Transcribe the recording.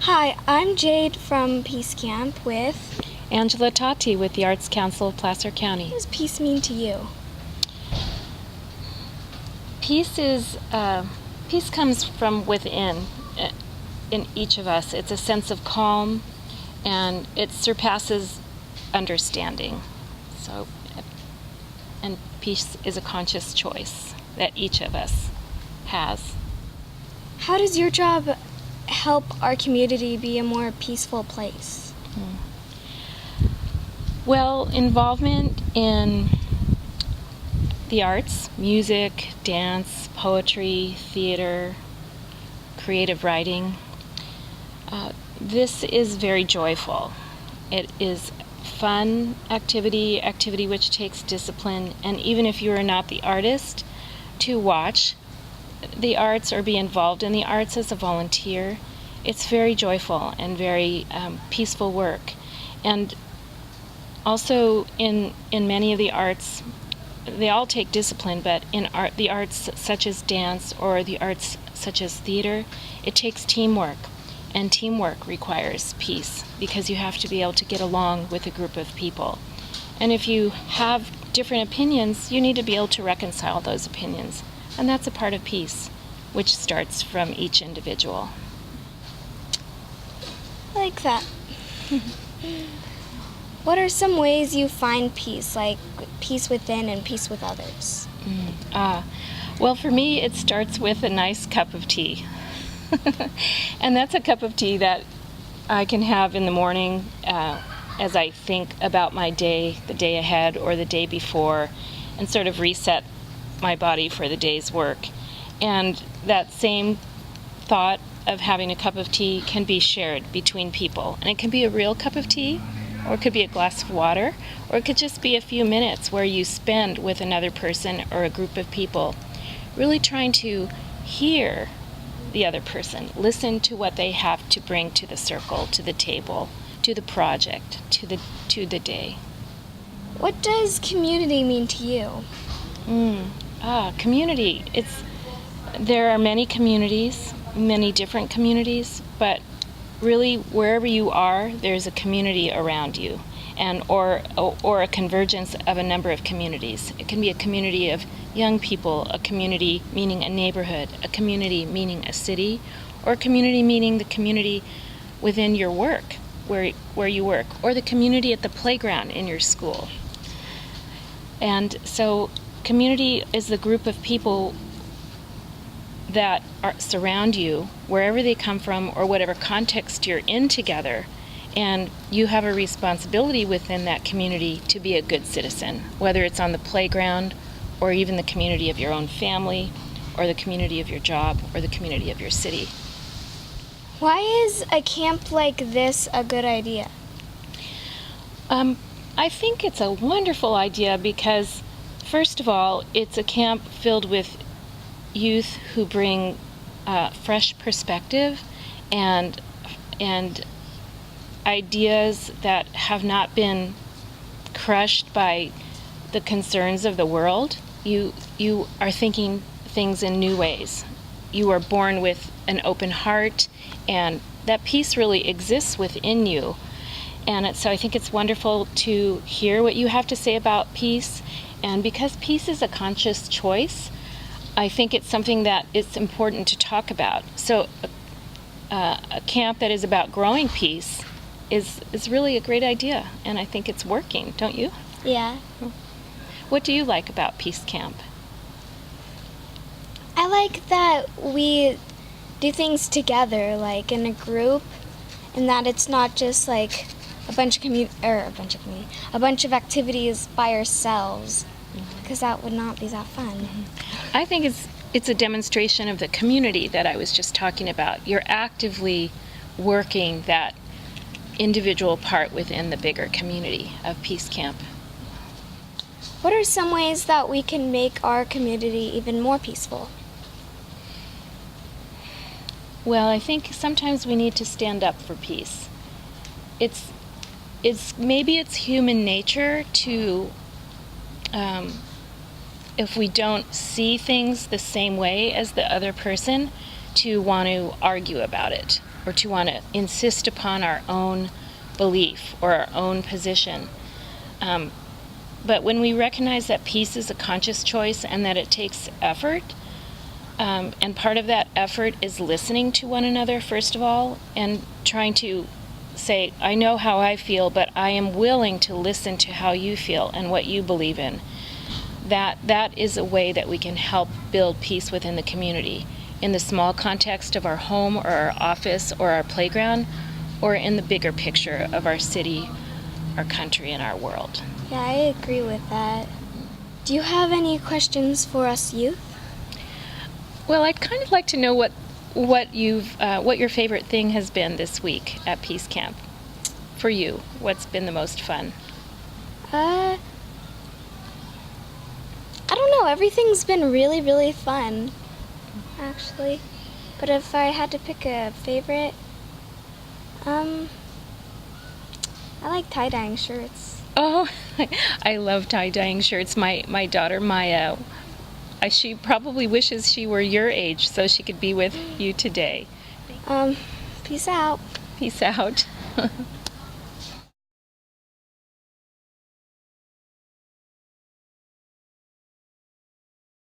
Hi, I'm Jade from Peace Camp with... Angela Tahti with the Arts Council of Placer County. What does peace mean to you? Peace comes from within in each of us. It's a sense of calm, and it surpasses understanding. And peace is a conscious choice that each of us has. How does your job help our community be a more peaceful place? Well, involvement in the arts, music, dance, poetry, theater, creative writing, this is very joyful. It is fun activity which takes discipline, and even if you are not the artist, to watch the arts or be involved in the arts as a volunteer, it's very joyful and very peaceful work. And also in many of the arts, they all take discipline, but in the arts such as dance or the arts such as theater, it takes teamwork. And teamwork requires peace because you have to be able to get along with a group of people. And if you have different opinions, you need to be able to reconcile those opinions. And that's a part of peace, which starts from each individual. I like that. What are some ways you find peace, like peace within and peace with others? Well, for me, it starts with a nice cup of tea. And that's a cup of tea that I can have in the morning as I think about my day, the day ahead or the day before, and sort of reset my body for the day's work. And that same thought of having a cup of tea can be shared between people. And it can be a real cup of tea, or it could be a glass of water, or it could just be a few minutes where you spend with another person or a group of people, really trying to hear the other person, listen to what they have to bring to the circle, to the table, to the project, to the day. What does community mean to you? Community. There are many communities, many different communities, but really wherever you are, there's a community around you, or a convergence of a number of communities. It can be a community of young people, a community meaning a neighborhood, a community meaning a city, or a community meaning the community within your work, where you work, or the community at the playground in your school. And so community is the group of people that surround you, wherever they come from or whatever context you're in together, and you have a responsibility within that community to be a good citizen, whether it's on the playground or even the community of your own family or the community of your job or the community of your city. Why is a camp like this a good idea? I think it's a wonderful idea because, first of all, it's a camp filled with youth who bring fresh perspective and ideas that have not been crushed by the concerns of the world. You are thinking things in new ways. You are born with an open heart, and that peace really exists within you. And so I think it's wonderful to hear what you have to say about peace. And because peace is a conscious choice, I think it's something that it's important to talk about. So a camp that is about growing peace is really a great idea, and I think it's working, don't you? Yeah. What do you like about Peace Camp? I like that we do things together, like in a group, and that it's not just like a bunch of activities by ourselves, because that would not be that fun. I think it's a demonstration of the community that I was just talking about. You're actively working that individual part within the bigger community of Peace Camp. What are some ways that we can make our community even more peaceful? Well, I think sometimes we need to stand up for peace. Maybe it's human nature to, if we don't see things the same way as the other person, to want to argue about it. or to want to insist upon our own belief or our own position. But when we recognize that peace is a conscious choice and that it takes effort, and part of that effort is listening to one another, first of all, and trying to say, I know how I feel, but I am willing to listen to how you feel and what you believe in. That is a way that we can help build peace within the community, in the small context of our home or our office or our playground, or in the bigger picture of our city, our country, and our world. Yeah, I agree with that. Do you have any questions for us youth? Well, I'd kind of like to know what your favorite thing has been this week at Peace Camp. For you, what's been the most fun? I don't know. Everything's been really, really fun, actually. But if I had to pick a favorite, I like tie-dyeing shirts. Oh, I love tie-dyeing shirts. My daughter Maya, she probably wishes she were your age so she could be with you today. Peace out. Peace out.